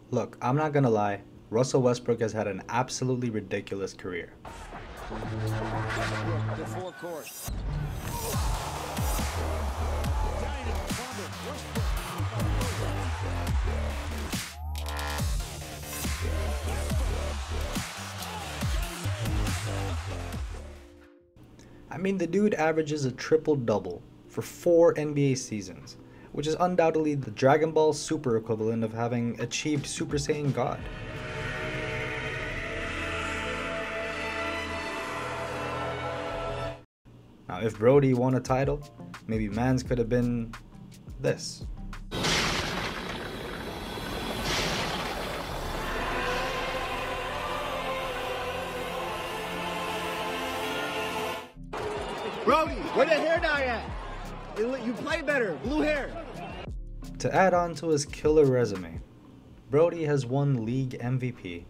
Look, I'm not gonna lie, Russell Westbrook has had an absolutely ridiculous career. Westbrook to full court. I mean, the dude averages a triple-double for 4 NBA seasons, which is undoubtedly the Dragon Ball Super equivalent of having achieved Super Saiyan God. Now, if Brodie won a title, maybe Mans could have been this. Brodie, where the hair dye at? You play better, blue hair. To add on to his killer resume, Brodie has won league MVP,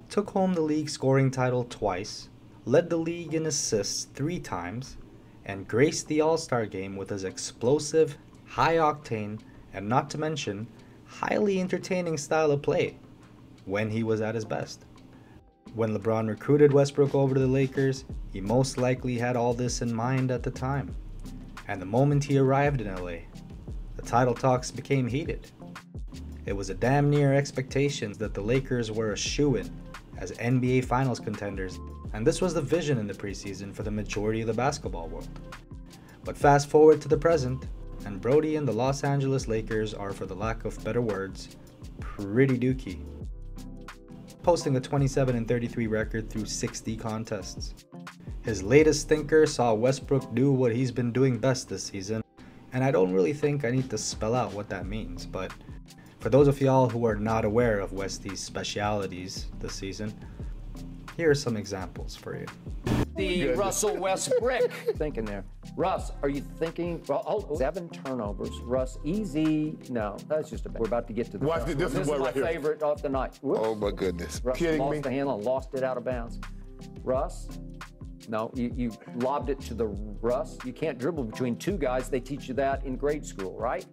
took home the league scoring title twice, led the league in assists 3 times, and graced the All-Star game with his explosive, high-octane, and not to mention, highly entertaining style of play when he was at his best. When LeBron recruited Westbrook over to the Lakers, he most likely had all this in mind at the time. And the moment he arrived in LA, the title talks became heated. It was a damn near expectation that the Lakers were a shoo-in as NBA Finals contenders, and this was the vision in the preseason for the majority of the basketball world. But fast forward to the present, and Brodie and the Los Angeles Lakers are, for the lack of better words, pretty dookie. Posting a 27-33 record through 60 contests. His latest stinker saw Westbrook do what he's been doing best this season, and I don't really think I need to spell out what that means, but for those of y'all who are not aware of Westy's specialities this season, here are some examples for you. The Russell Westbrook thinking there. Russ, are you thinking? Well, oh, 7 turnovers. Russ, easy. No, that's just a bad. We're about to get to the. Watch this is one my right here. favorite of the night. Whoops. Oh my goodness! Russ Kidding lost me? the handle and lost it out of bounds. Russ, no, you lobbed it to the Russ. You can't dribble between 2 guys. They teach you that in grade school, right?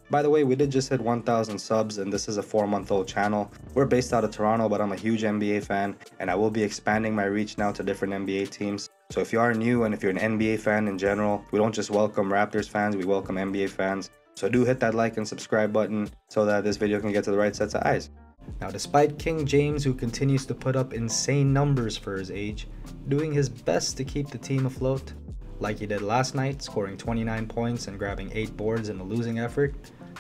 By the way, we did just hit 1,000 subs, and this is a 4-month-old channel. We're based out of Toronto, but I'm a huge NBA fan, and I will be expanding my reach now to different NBA teams. So if you are new, and if you're an NBA fan in general, we don't just welcome Raptors fans, we welcome NBA fans. So do hit that like and subscribe button so that this video can get to the right sets of eyes. Now, despite King James, who continues to put up insane numbers for his age, doing his best to keep the team afloat, like he did last night, scoring 29 points and grabbing 8 boards in a losing effort,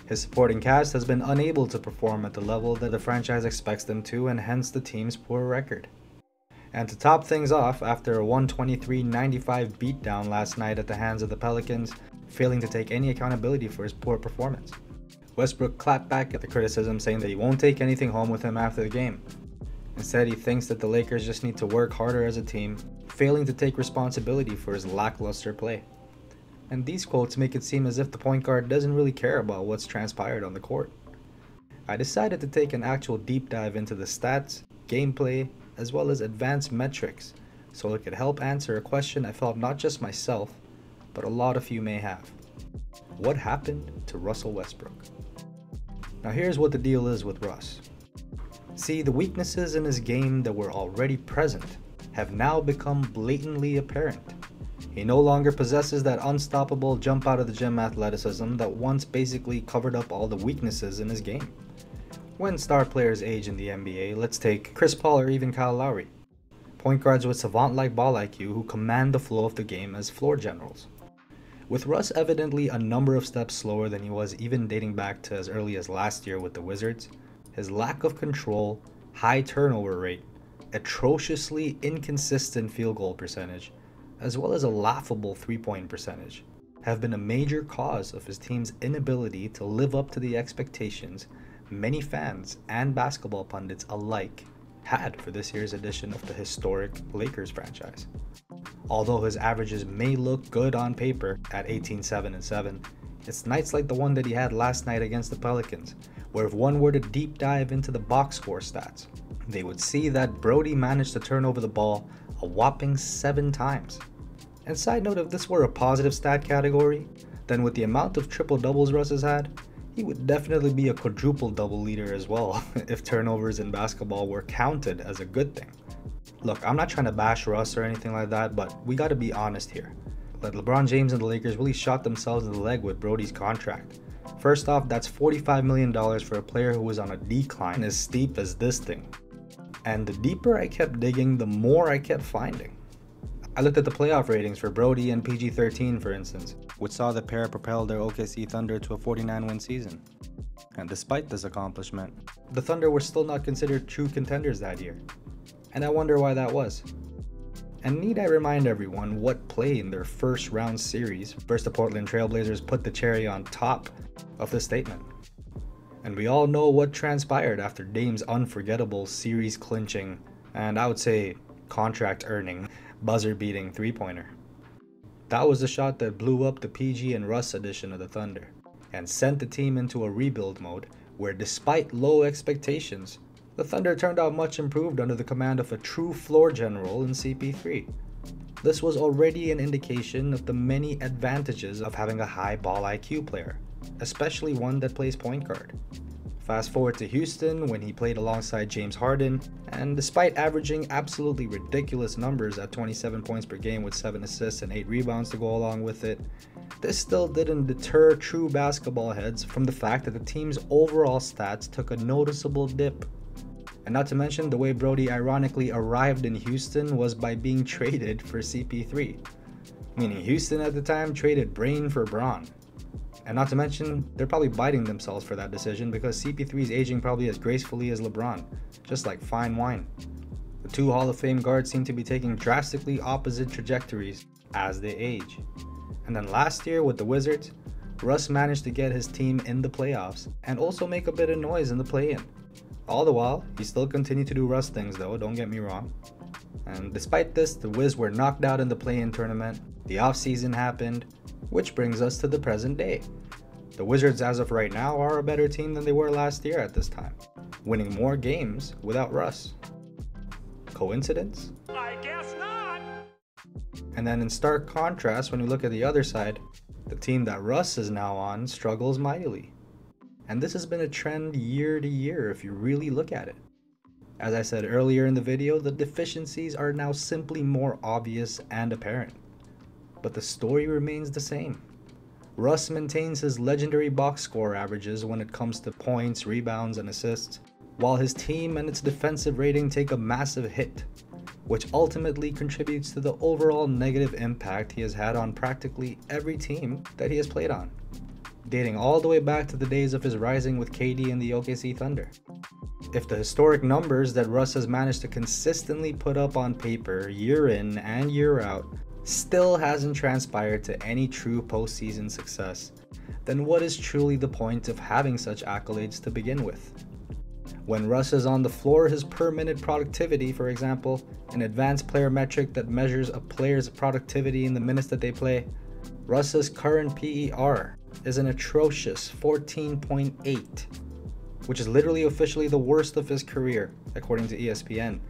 his supporting cast has been unable to perform at the level that the franchise expects them to, and hence the team's poor record. And to top things off, after a 123-95 beatdown last night at the hands of the Pelicans, failing to take any accountability for his poor performance, Westbrook clapped back at the criticism, saying that he won't take anything home with him after the game. Instead, he thinks that the Lakers just need to work harder as a team, failing to take responsibility for his lackluster play. And these quotes make it seem as if the point guard doesn't really care about what's transpired on the court. I decided to take an actual deep dive into the stats, gameplay, as well as advanced metrics, so it could help answer a question I felt not just myself, but a lot of you may have. What happened to Russell Westbrook? Now here's what the deal is with Russ. See, the weaknesses in his game that were already present have now become blatantly apparent. He no longer possesses that unstoppable jump out of the gym athleticism that once basically covered up all the weaknesses in his game. When star players age in the NBA, let's take Chris Paul or even Kyle Lowry. Point guards with savant-like ball IQ who command the flow of the game as floor generals. With Russ evidently a number of steps slower than he was even dating back to as early as last year with the Wizards, his lack of control, high turnover rate, atrociously inconsistent field goal percentage, as well as a laughable 3-point percentage, have been a major cause of his team's inability to live up to the expectations many fans and basketball pundits alike had for this year's edition of the historic Lakers franchise. Although his averages may look good on paper at 18-7-7, it's nights like the one that he had last night against the Pelicans, where if one were to deep dive into the box score stats, they would see that Brodie managed to turn over the ball a whopping 7 times. And side note, if this were a positive stat category, then with the amount of triple doubles Russ has had, he would definitely be a quadruple double leader as well if turnovers in basketball were counted as a good thing. Look, I'm not trying to bash Russ or anything like that, but we got to be honest here. That LeBron James and the Lakers really shot themselves in the leg with Brodie's contract. First off, that's $45 million for a player who was on a decline as steep as this thing. And the deeper I kept digging, the more I kept finding. I looked at the playoff ratings for Brodie and PG-13, for instance, which saw the pair propel their OKC Thunder to a 49-win season. And despite this accomplishment, the Thunder were still not considered true contenders that year. And I wonder why that was. And need I remind everyone what play in their first round series versus the Portland Trailblazers put the cherry on top of this statement. And we all know what transpired after Dame's unforgettable series clinching, and I would say contract earning, buzzer beating three-pointer. That was the shot that blew up the PG and Russ edition of the Thunder and sent the team into a rebuild mode where, despite low expectations, the Thunder turned out much improved under the command of a true floor general in CP3. This was already an indication of the many advantages of having a high ball IQ player, especially one that plays point guard. Fast forward to Houston when he played alongside James Harden, and despite averaging absolutely ridiculous numbers at 27 points per game with 7 assists and 8 rebounds to go along with it, this still didn't deter true basketball heads from the fact that the team's overall stats took a noticeable dip. And not to mention, the way Brodie ironically arrived in Houston was by being traded for CP3. Meaning Houston at the time traded Brain for Braun. And not to mention, they're probably biting themselves for that decision because CP3 is aging probably as gracefully as LeBron, just like fine wine. The two Hall of Fame guards seem to be taking drastically opposite trajectories as they age. And then last year with the Wizards, Russ managed to get his team in the playoffs and also make a bit of noise in the play-in. All the while, he still continued to do Russ things though, don't get me wrong. And despite this, the Wiz were knocked out in the play-in tournament, the offseason happened, which brings us to the present day. The Wizards as of right now are a better team than they were last year at this time, winning more games without Russ. Coincidence? I guess not! And then in stark contrast, when you look at the other side, the team that Russ is now on struggles mightily. And this has been a trend year to year if you really look at it. As I said earlier in the video, the deficiencies are now simply more obvious and apparent. But the story remains the same. Russ maintains his legendary box score averages when it comes to points, rebounds, and assists, while his team and its defensive rating take a massive hit, which ultimately contributes to the overall negative impact he has had on practically every team that he has played on, dating all the way back to the days of his rising with KD and the OKC Thunder. If the historic numbers that Russ has managed to consistently put up on paper year in and year out still hasn't transpired to any true postseason success, then what is truly the point of having such accolades to begin with? When Russ is on the floor, his per minute productivity, for example, an advanced player metric that measures a player's productivity in the minutes that they play, Russ's current PER is an atrocious 14.8, which is literally officially the worst of his career, according to ESPN.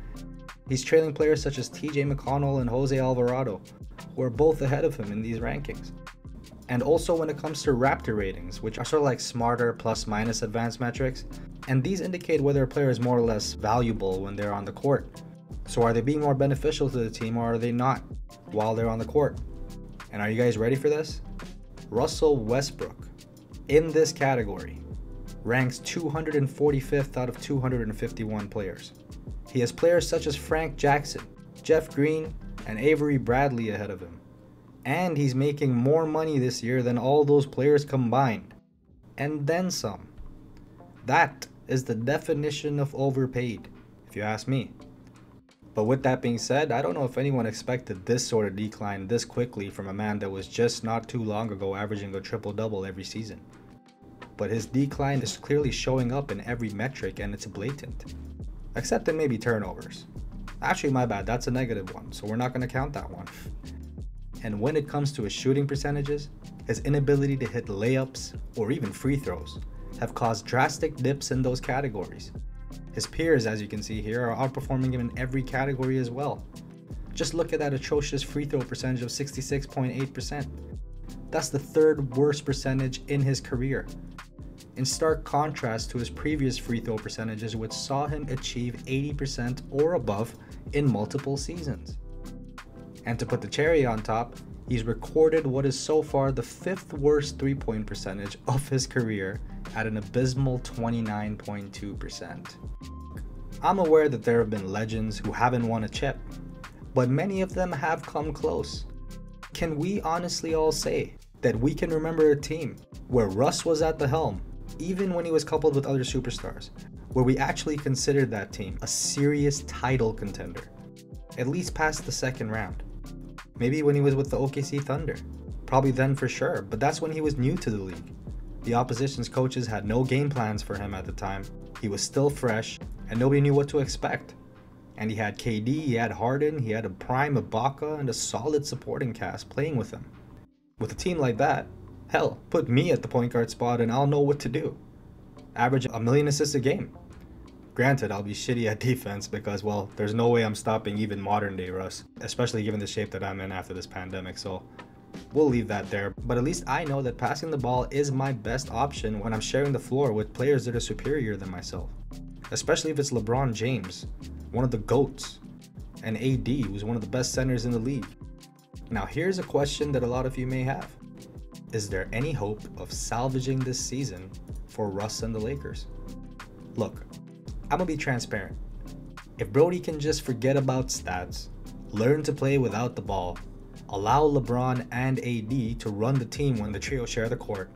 He's trailing players such as TJ McConnell and Jose Alvarado, who are both ahead of him in these rankings. And also when it comes to Raptor ratings, which are sort of like smarter plus-minus advanced metrics, and these indicate whether a player is more or less valuable when they're on the court. So are they being more beneficial to the team or are they not while they're on the court? And are you guys ready for this? Russell Westbrook, in this category, ranks 245th out of 251 players. He has players such as Frank Jackson, Jeff Green, and Avery Bradley ahead of him. And he's making more money this year than all those players combined. And then some. That is the definition of overpaid, if you ask me. But with that being said, I don't know if anyone expected this sort of decline this quickly from a man that was just not too long ago averaging a triple-double every season. But his decline is clearly showing up in every metric and it's blatant. Except in maybe turnovers. Actually, my bad, that's a negative one, so we're not going to count that one. And when it comes to his shooting percentages, his inability to hit layups or even free throws have caused drastic dips in those categories. His peers, as you can see here, are outperforming him in every category as well. Just look at that atrocious free throw percentage of 66.8%. That's the third worst percentage in his career. in stark contrast to his previous free throw percentages, which saw him achieve 80% or above in multiple seasons. And to put the cherry on top, he's recorded what is so far the 5th worst three-point percentage of his career at an abysmal 29.2%. I'm aware that there have been legends who haven't won a chip, but many of them have come close. Can we honestly all say that we can remember a team where Russ was at the helm, even when he was coupled with other superstars, where we actually considered that team a serious title contender, at least past the second round? Maybe when he was with the OKC Thunder, probably then for sure, but that's when he was new to the league. The opposition's coaches had no game plans for him at the time. He was still fresh, and nobody knew what to expect. And he had KD, he had Harden, he had a prime Ibaka, and a solid supporting cast playing with him. With a team like that, hell, put me at the point guard spot and I'll know what to do. Average 1 million assists a game. Granted, I'll be shitty at defense because, well, there's no way I'm stopping even modern day Russ, especially given the shape that I'm in after this pandemic, so we'll leave that there. But at least I know that passing the ball is my best option when I'm sharing the floor with players that are superior than myself. Especially if it's LeBron James, one of the GOATs, and AD, who's one of the best centers in the league. Now here's a question that a lot of you may have. Is there any hope of salvaging this season for Russ and the Lakers? Look, I'm gonna be transparent. If Brodie can just forget about stats, learn to play without the ball, allow LeBron and AD to run the team when the trio share the court,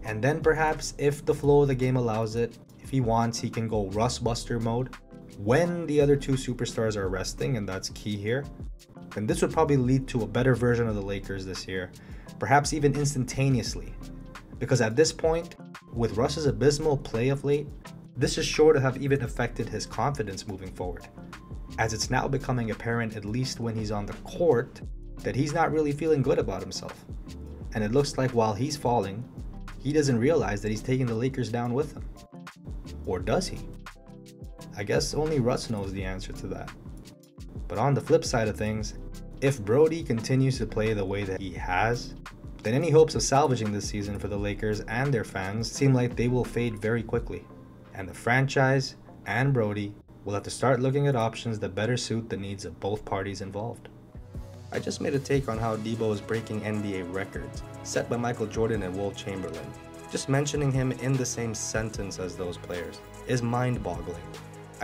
and then perhaps if the flow of the game allows it, if he wants, he can go Russ Buster mode when the other two superstars are resting, and that's key here, then this would probably lead to a better version of the Lakers this year, perhaps even instantaneously. Because at this point, with Russ's abysmal play of late, this is sure to have even affected his confidence moving forward, as it's now becoming apparent, at least when he's on the court, that he's not really feeling good about himself. And it looks like while he's falling, he doesn't realize that he's taking the Lakers down with him. Or does he? I guess only Russ knows the answer to that. But on the flip side of things, if Brodie continues to play the way that he has, then any hopes of salvaging this season for the Lakers and their fans seem like they will fade very quickly. And the franchise and Brodie will have to start looking at options that better suit the needs of both parties involved. I just made a take on how Debo is breaking NBA records set by Michael Jordan and Wilt Chamberlain. Just mentioning him in the same sentence as those players is mind-boggling.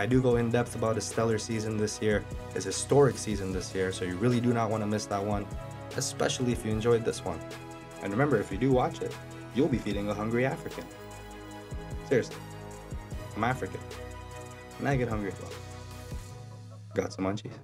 I do go in depth about his stellar season this year, his historic season this year, so you really do not want to miss that one, especially if you enjoyed this one. And remember, if you do watch it, you'll be feeding a hungry African. Seriously, I'm African, and I get hungry as well. Got some munchies?